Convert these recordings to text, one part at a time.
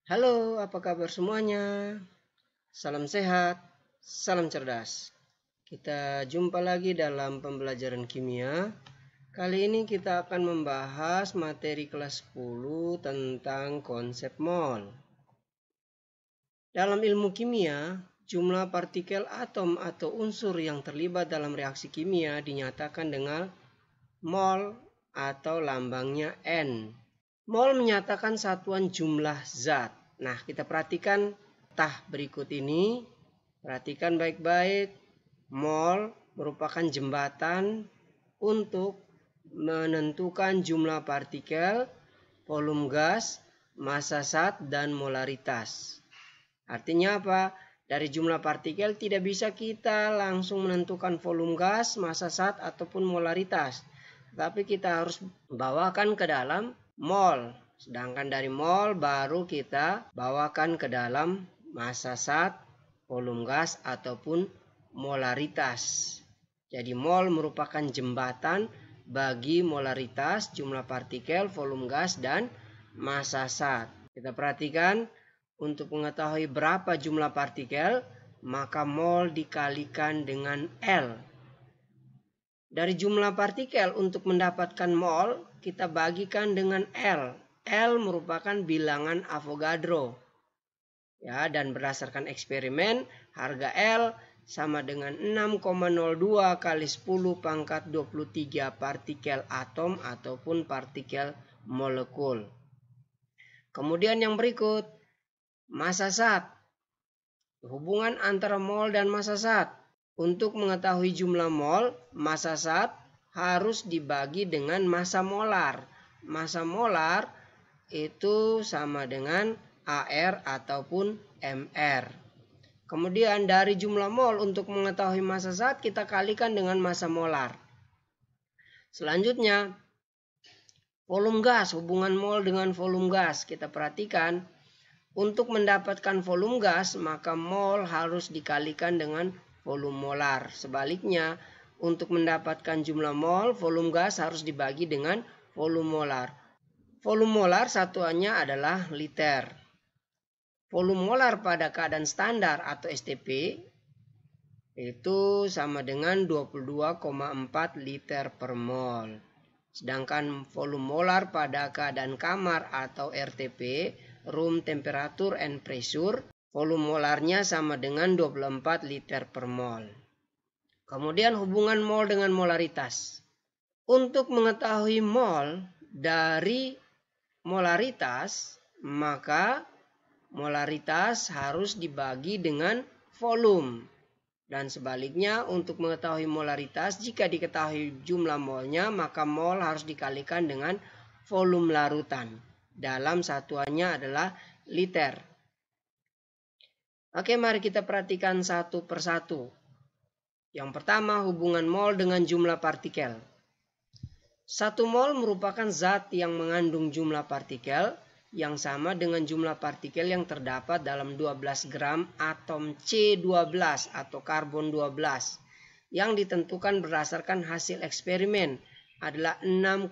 Halo, apa kabar semuanya? Salam sehat, salam cerdas. Kita jumpa lagi dalam pembelajaran kimia. Kali ini kita akan membahas materi kelas 10 tentang konsep mol. Dalam ilmu kimia, jumlah partikel atom atau unsur yang terlibat dalam reaksi kimia dinyatakan dengan mol atau lambangnya N. Mol menyatakan satuan jumlah zat. Nah, kita perhatikan berikut ini. Perhatikan baik-baik. Mol merupakan jembatan untuk menentukan jumlah partikel, volume gas, massa zat, dan molaritas. Artinya apa? Dari jumlah partikel tidak bisa kita langsung menentukan volume gas, massa zat, ataupun molaritas. Tapi kita harus bawakan ke dalam mol. Sedangkan dari mol baru kita bawakan ke dalam massa zat, volume gas, ataupun molaritas. Jadi mol merupakan jembatan bagi molaritas, jumlah partikel, volume gas, dan massa zat. Kita perhatikan, untuk mengetahui berapa jumlah partikel, maka mol dikalikan dengan L. Dari jumlah partikel untuk mendapatkan mol, kita bagikan dengan L. L merupakan bilangan Avogadro. Ya, dan berdasarkan eksperimen, harga L sama dengan 6,02 kali 10 pangkat 23 partikel atom ataupun partikel molekul. Kemudian yang berikut, massa zat. Hubungan antara mol dan massa zat. Untuk mengetahui jumlah mol, massa zat harus dibagi dengan massa molar. Massa molar itu sama dengan AR ataupun MR. Kemudian dari jumlah mol untuk mengetahui massa zat kita kalikan dengan massa molar. Selanjutnya, volume gas, hubungan mol dengan volume gas. Kita perhatikan, untuk mendapatkan volume gas, maka mol harus dikalikan dengan volume molar. Sebaliknya, untuk mendapatkan jumlah mol, volume gas harus dibagi dengan volume molar. Volume molar satuannya adalah liter. Volume molar pada keadaan standar atau STP itu sama dengan 22,4 liter per mol. Sedangkan volume molar pada keadaan kamar atau RTP, room temperature and pressure, volume molarnya sama dengan 24 liter per mol. Kemudian hubungan mol dengan molaritas. Untuk mengetahui mol dari molaritas, maka molaritas harus dibagi dengan volume. Dan sebaliknya, untuk mengetahui molaritas, jika diketahui jumlah molnya, maka mol harus dikalikan dengan volume larutan. Dalam satuannya adalah liter. Oke, mari kita perhatikan satu persatu. Yang pertama, hubungan mol dengan jumlah partikel. 1 mol merupakan zat yang mengandung jumlah partikel yang sama dengan jumlah partikel yang terdapat dalam 12 gram atom C12 atau karbon 12 yang ditentukan berdasarkan hasil eksperimen adalah 6,02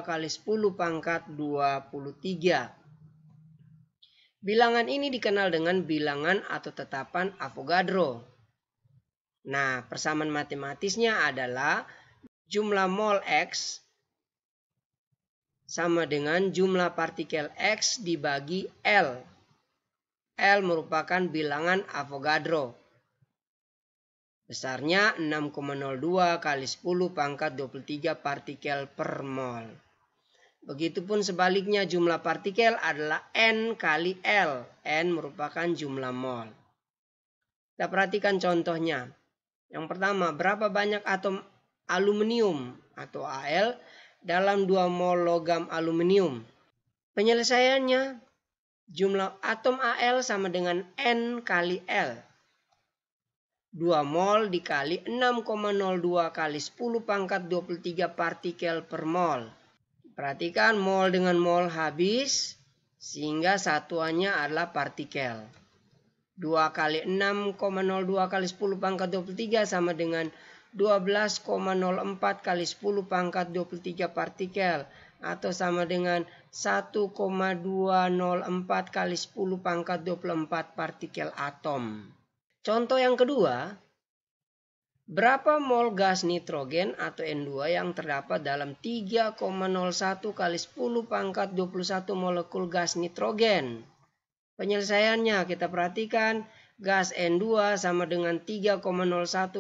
kali 10 pangkat 23. Bilangan ini dikenal dengan bilangan atau tetapan Avogadro. Nah, persamaan matematisnya adalah jumlah mol X sama dengan jumlah partikel X dibagi L. L merupakan bilangan Avogadro. Besarnya 6,02 kali 10 pangkat 23 partikel per mol. Begitupun sebaliknya jumlah partikel adalah N kali L. N merupakan jumlah mol. Kita perhatikan contohnya. Yang pertama, berapa banyak atom aluminium atau Al dalam 2 mol logam aluminium? Penyelesaiannya, jumlah atom Al sama dengan N kali L. 2 mol dikali 6,02 kali 10 pangkat 23 partikel per mol. Perhatikan mol dengan mol habis sehingga satuannya adalah partikel. 2 kali 6,02 kali 10 pangkat 23 sama dengan 12,04 kali 10 pangkat 23 partikel atau sama dengan 1,204 kali 10 pangkat 24 partikel atom. Contoh yang kedua, berapa mol gas nitrogen atau N2 yang terdapat dalam 3,01 kali 10 pangkat 21 molekul gas nitrogen? Penyelesaiannya kita perhatikan, gas N2 sama dengan 3,01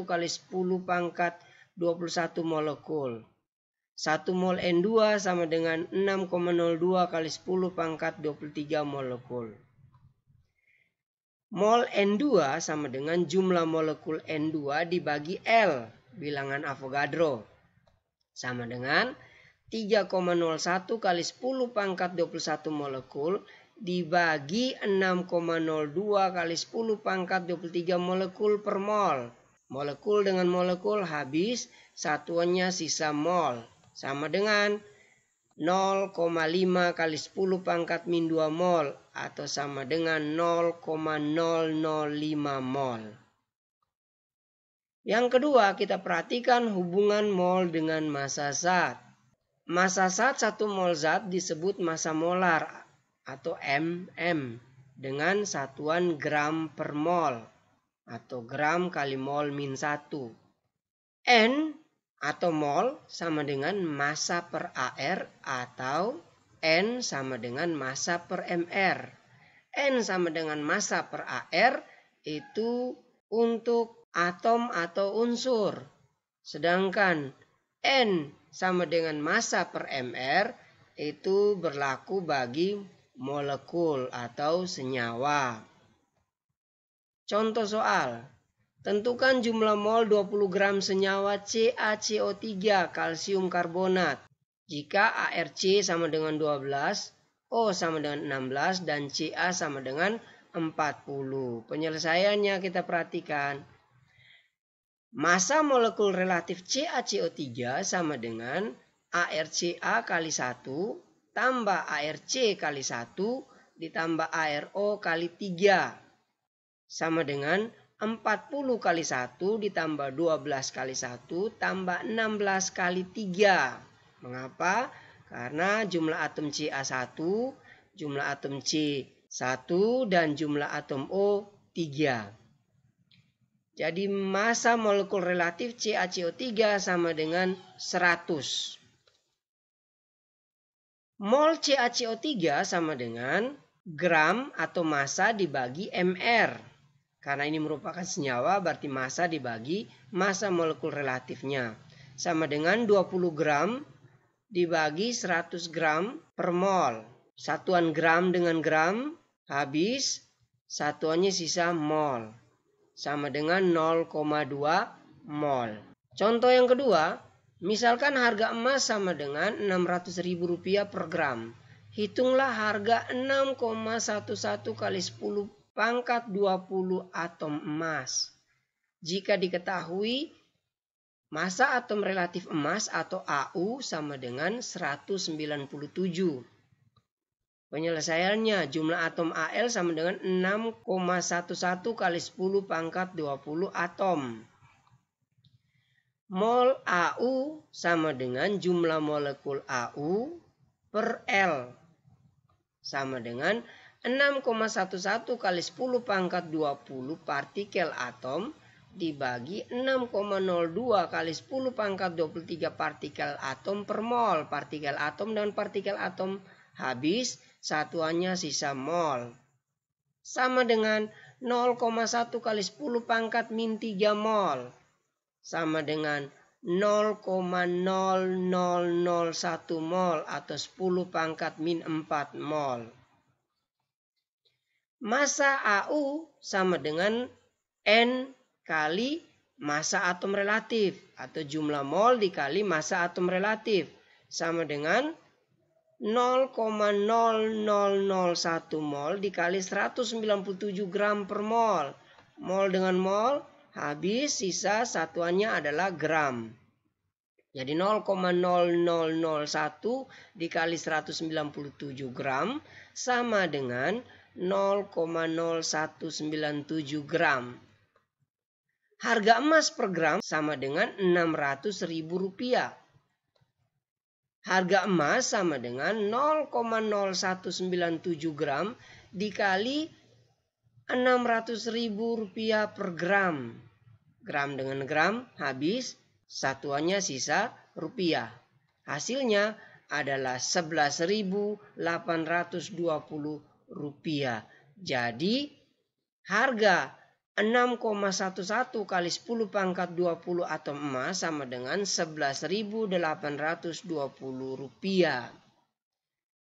kali 10 pangkat 21 molekul. 1 mol N2 sama dengan 6,02 kali 10 pangkat 23 molekul. Mol N2 sama dengan jumlah molekul N2 dibagi L, bilangan Avogadro. Sama dengan 3,01 kali 10 pangkat 21 molekul dibagi 6,02 kali 10 pangkat 23 molekul per mol. Molekul dengan molekul habis, satuannya sisa mol. Sama dengan 0,5 kali 10 pangkat min 2 mol atau sama dengan 0,005 mol. Yang kedua, kita perhatikan hubungan mol dengan massa zat. Massa zat 1 mol zat disebut massa molar atau mm dengan satuan gram per mol atau gram kali mol min 1. N atau mol sama dengan massa per AR atau N sama dengan massa per MR. N sama dengan massa per AR itu untuk atom atau unsur. Sedangkan N sama dengan massa per MR itu berlaku bagi molekul atau senyawa. Contoh soal. Tentukan jumlah mol 20 gram senyawa CaCO3 kalsium karbonat. Jika ArC sama dengan 12, O sama dengan 16, dan Ca sama dengan 40. Penyelesaiannya kita perhatikan. Massa molekul relatif CaCO3 sama dengan ArCa kali 1 tambah ArC kali 1 ditambah ArO kali 3. Sama dengan 40 kali 1 ditambah 12 kali 1 tambah 16 kali 3. Mengapa? Karena jumlah atom Ca 1, jumlah atom C 1, dan jumlah atom O 3. Jadi massa molekul relatif CaCO3 sama dengan 100. Mol CaCO3 sama dengan gram atau massa dibagi mR. Karena ini merupakan senyawa, berarti massa dibagi massa molekul relatifnya. Sama dengan 20 gram dibagi 100 gram per mol. Satuan gram dengan gram habis, satuannya sisa mol. Sama dengan 0,2 mol. Contoh yang kedua, misalkan harga emas sama dengan Rp600.000 per gram. Hitunglah harga 6,11 kali 10 pangkat 20 atom emas. Jika diketahui massa atom relatif emas atau AU sama dengan 197. Penyelesaiannya jumlah atom Al sama dengan 6,11 kali 10 pangkat 20 atom. Mol AU sama dengan jumlah molekul AU per L. Sama dengan 6,11 kali 10 pangkat 20 partikel atom dibagi 6,02 kali 10 pangkat 23 partikel atom per mol. Partikel atom dan partikel atom habis, satuannya sisa mol. Sama dengan 0,1 kali 10 pangkat min 3 mol. Sama dengan 0,0001 mol atau 10 pangkat min 4 mol. Massa AU sama dengan N kali massa atom relatif atau jumlah mol dikali massa atom relatif sama dengan 0,0001 mol dikali 197 gram per mol. Mol dengan mol habis, sisa satuannya adalah gram. Jadi 0,0001 dikali 197 gram sama dengan 0,0197 gram. Harga emas per gram sama dengan Rp600.000. Harga emas sama dengan 0,0197 gram dikali Rp600.000 per gram. Gram dengan gram habis, satuannya sisa rupiah. Hasilnya adalah Rp11.820. Jadi harga 6,11 kali 10 pangkat 20 atom emas sama dengan Rp11.820.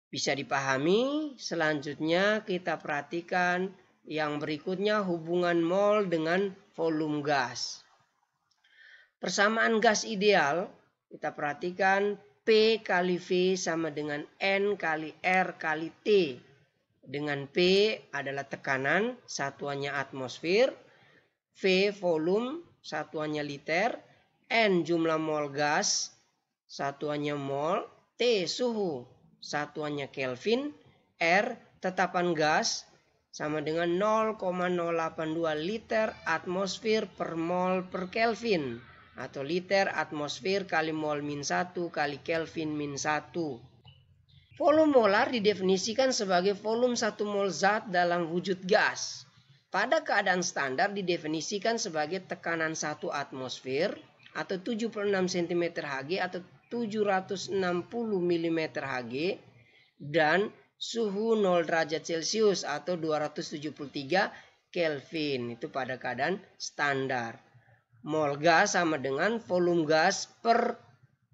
Bisa dipahami? Selanjutnya kita perhatikan yang berikutnya, hubungan mol dengan volume gas. Persamaan gas ideal, kita perhatikan P kali V sama dengan N kali R kali T. Dengan P adalah tekanan, satuannya atmosfer. V volume, satuannya liter. N jumlah mol gas, satuannya mol. T suhu, satuannya Kelvin. R tetapan gas, sama dengan 0,082 liter atmosfer per mol per Kelvin. Atau liter atmosfer kali mol min 1 kali Kelvin min 1. Volume molar didefinisikan sebagai volume 1 mol zat dalam wujud gas. Pada keadaan standar didefinisikan sebagai tekanan 1 atmosfer atau 76 cm Hg atau 760 mm Hg dan suhu 0 derajat Celcius atau 273 Kelvin. Itu pada keadaan standar. Mol gas sama dengan volume gas per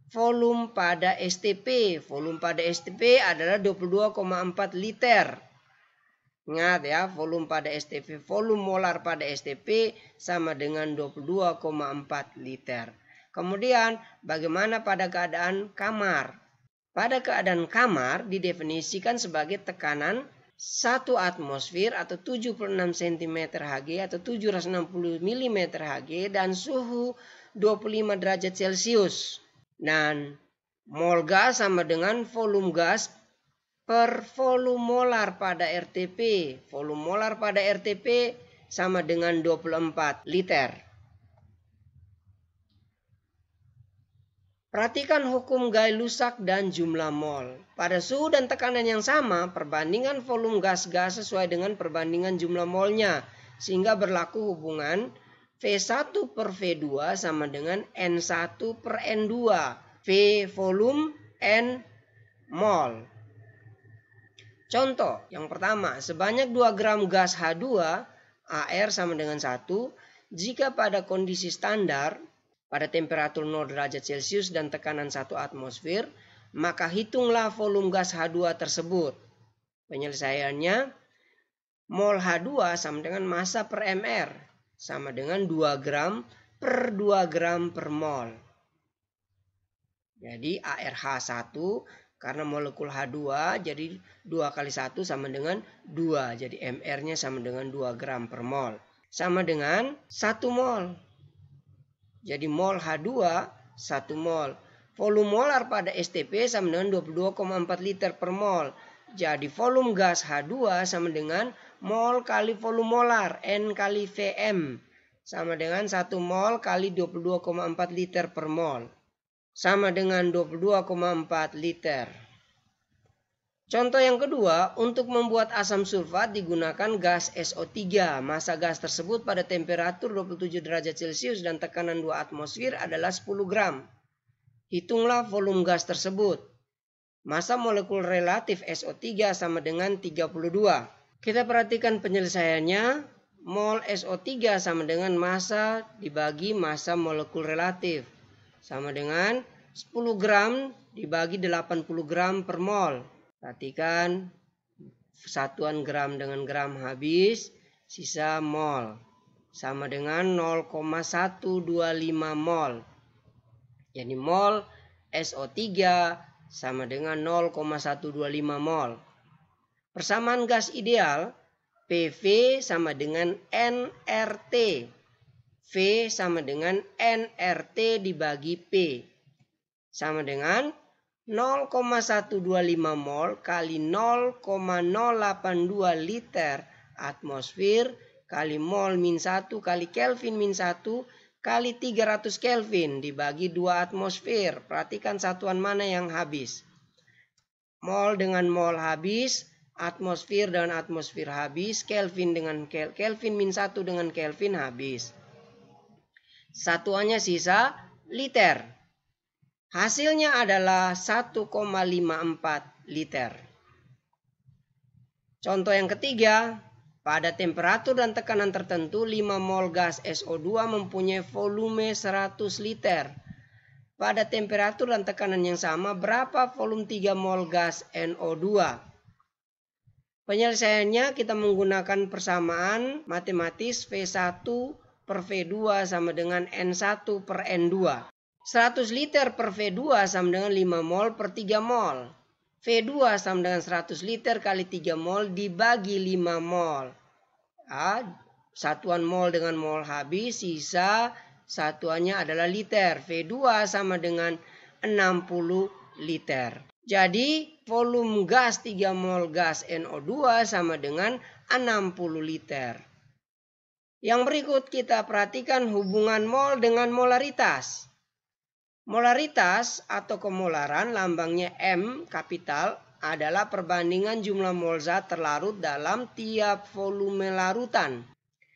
volume pada STP. Volume pada STP adalah 22,4 liter. Ingat ya, volume pada STP, volume molar pada STP sama dengan 22,4 liter. Kemudian bagaimana pada keadaan kamar? Pada keadaan kamar didefinisikan sebagai tekanan 1 atmosfer atau 76 cm Hg atau 760 mm Hg dan suhu 25 derajat Celcius. Dan mol gas sama dengan volume gas per volume molar pada RTP. Volume molar pada RTP sama dengan 24 liter. Perhatikan hukum Gay-Lussac dan jumlah mol. Pada suhu dan tekanan yang sama, perbandingan volume gas-gas sesuai dengan perbandingan jumlah molnya. Sehingga berlaku hubungan V1 per V2 sama dengan N1 per N2. V volume, N mol. Contoh yang pertama, sebanyak 2 gram gas H2, AR sama dengan 1. Jika pada kondisi standar, pada temperatur 0 derajat Celcius dan tekanan 1 atmosfer, maka hitunglah volume gas H2 tersebut. Penyelesaiannya, mol H2 sama dengan massa per mR, sama dengan 2 gram per 2 gram per mol. Jadi ARH1, karena molekul H2, jadi 2 kali 1 sama dengan 2. Jadi mR-nya sama dengan 2 gram per mol. Sama dengan 1 mol. Jadi mol H2 1 mol. Volume molar pada STP sama dengan 22,4 liter per mol. Jadi volume gas H2 sama dengan mol kali volume molar, N kali Vm. Sama dengan 1 mol kali 22,4 liter per mol. Sama dengan 22,4 liter. Contoh yang kedua, untuk membuat asam sulfat digunakan gas SO3. Massa gas tersebut pada temperatur 27 derajat Celcius dan tekanan 2 atmosfer adalah 10 gram. Hitunglah volume gas tersebut. Massa molekul relatif SO3 sama dengan 32. Kita perhatikan penyelesaiannya. Mol SO3 sama dengan massa dibagi massa molekul relatif. Sama dengan 10 gram dibagi 80 gram per mol. Perhatikan satuan gram dengan gram habis, sisa mol. Sama dengan 0,125 mol. Jadi mol SO3 sama dengan 0,125 mol. Persamaan gas ideal, PV sama dengan nRT. V sama dengan nRT dibagi P. Sama dengan 0,125 mol kali 0,082 liter atmosfer kali mol min 1 kali Kelvin min 1 kali 300 Kelvin dibagi 2 atmosfer. Perhatikan satuan mana yang habis. Mol dengan mol habis, atmosfer dengan atmosfer habis, Kelvin dengan Kelvin min 1 dengan Kelvin habis. Satuannya sisa liter. Hasilnya adalah 1,54 liter. Contoh yang ketiga, pada temperatur dan tekanan tertentu 5 mol gas SO2 mempunyai volume 100 liter. Pada temperatur dan tekanan yang sama, berapa volume 3 mol gas NO2? Penyelesaiannya kita menggunakan persamaan matematis V1 per V2 sama dengan N1 per N2. 100 liter per V2 sama dengan 5 mol per 3 mol. V2 sama dengan 100 liter kali 3 mol dibagi 5 mol. Satuan mol dengan mol habis, sisa satuannya adalah liter. V2 sama dengan 60 liter. Jadi volume gas 3 mol gas NO2 sama dengan 60 liter. Yang berikut kita perhatikan hubungan mol dengan molaritas. Molaritas atau kemolaran lambangnya M kapital adalah perbandingan jumlah mol zat terlarut dalam tiap volume larutan.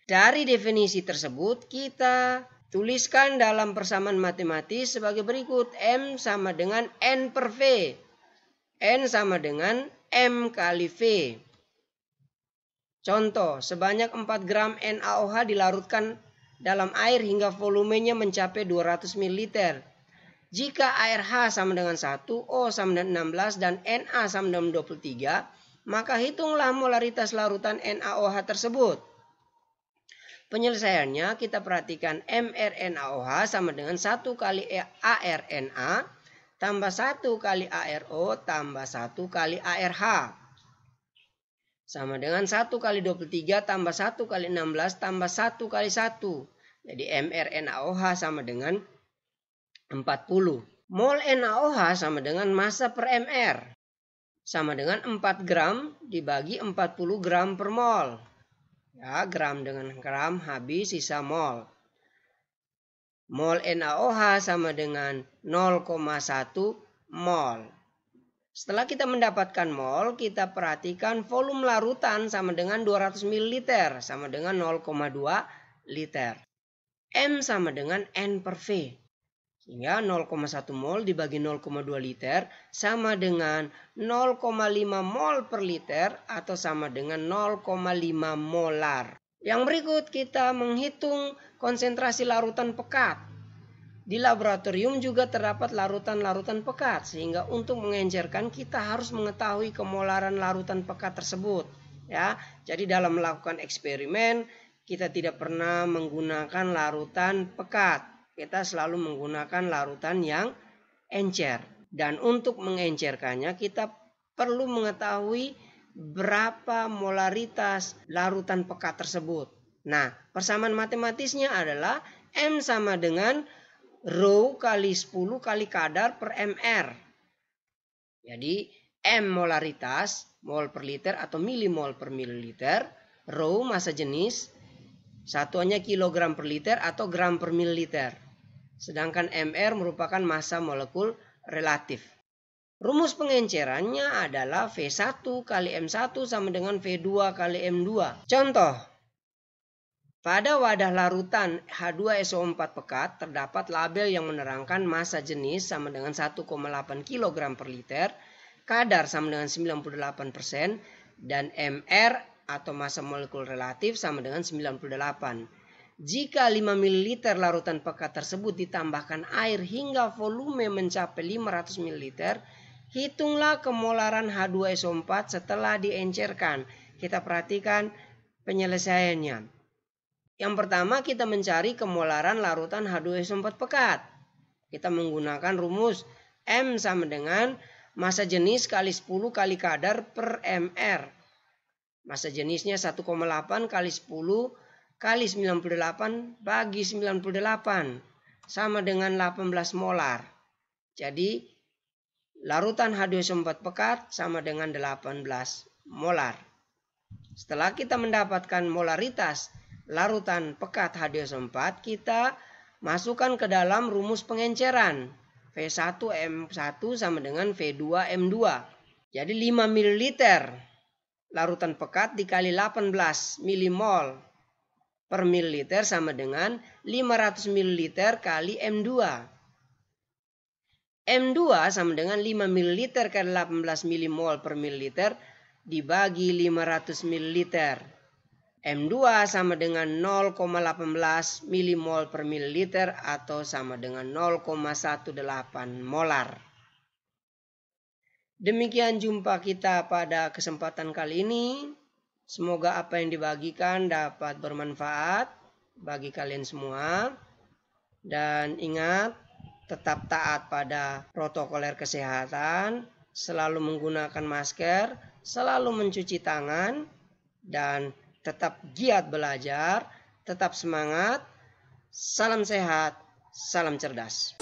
Dari definisi tersebut kita tuliskan dalam persamaan matematis sebagai berikut. M sama dengan N per V. N sama dengan M kali V. Contoh, sebanyak 4 gram NaOH dilarutkan dalam air hingga volumenya mencapai 200 ml. Jika air H sama dengan 1, O sama dengan 16, dan Na sama dengan 23, maka hitunglah molaritas larutan NaOH tersebut. Penyelesaiannya kita perhatikan mRNaOH sama dengan 1 kali ARNA tambah 1 kali ARO tambah 1 kali ARH. Sama dengan 1 kali 23 tambah 1 kali 16 tambah 1 kali 1. Jadi mRNaOH sama dengan 40. Mol NaOH sama dengan massa per mR. Sama dengan 4 gram dibagi 40 gram per mol. Ya, gram dengan gram habis, sisa mol. Mol NaOH sama dengan 0,1 mol. Setelah kita mendapatkan mol, kita perhatikan volume larutan sama dengan 200 ml sama dengan 0,2 liter. M sama dengan N per V. Sehingga 0,1 mol dibagi 0,2 liter sama dengan 0,5 mol per liter atau sama dengan 0,5 molar. Yang berikut kita menghitung konsentrasi larutan pekat. Di laboratorium juga terdapat larutan-larutan pekat, sehingga untuk mengencerkan kita harus mengetahui kemolaran larutan pekat tersebut. Ya, jadi dalam melakukan eksperimen kita tidak pernah menggunakan larutan pekat. Kita selalu menggunakan larutan yang encer. Dan untuk mengencerkannya kita perlu mengetahui berapa molaritas larutan pekat tersebut. Nah, persamaan matematisnya adalah M sama dengan rho kali 10 kali kadar per mR. Jadi M molaritas, mol per liter atau milimol per mililiter. Rho massa jenis, satuannya kilogram per liter atau gram per mililiter. Sedangkan mR merupakan massa molekul relatif. Rumus pengencerannya adalah V1 kali M1 sama dengan V2 kali M2. Contoh, pada wadah larutan H2SO4 pekat terdapat label yang menerangkan massa jenis sama dengan 1,8 kg per liter, kadar sama dengan 98%, dan mR atau massa molekul relatif sama dengan 98. Jika 5 ml larutan pekat tersebut ditambahkan air hingga volume mencapai 500 ml, hitunglah kemolaran H2SO4 setelah diencerkan. Kita perhatikan penyelesaiannya. Yang pertama kita mencari kemolaran larutan H2SO4 pekat. Kita menggunakan rumus M sama dengan massa jenis kali 10 kali kadar per mR. Massa jenisnya 1,8 kali 10 kali 98 bagi 98 sama dengan 18 molar. Jadi larutan H2SO4 pekat sama dengan 18 molar. Setelah kita mendapatkan molaritas larutan pekat H2SO4, kita Masukkan ke dalam rumus pengenceran. V1M1 sama dengan V2M2. Jadi 5 ml larutan pekat dikali 18 milimol per mililiter sama dengan 500 ml kali M2. M2 sama dengan 5 ml kali 18 milimol per mililiter dibagi 500 ml. M2 sama dengan 0,18 milimol per mililiter atau sama dengan 0,18 molar. Demikian jumpa kita pada kesempatan kali ini. Semoga apa yang dibagikan dapat bermanfaat bagi kalian semua. Dan ingat, tetap taat pada protokoler kesehatan, selalu menggunakan masker, selalu mencuci tangan, dan tetap giat belajar, tetap semangat. Salam sehat, salam cerdas.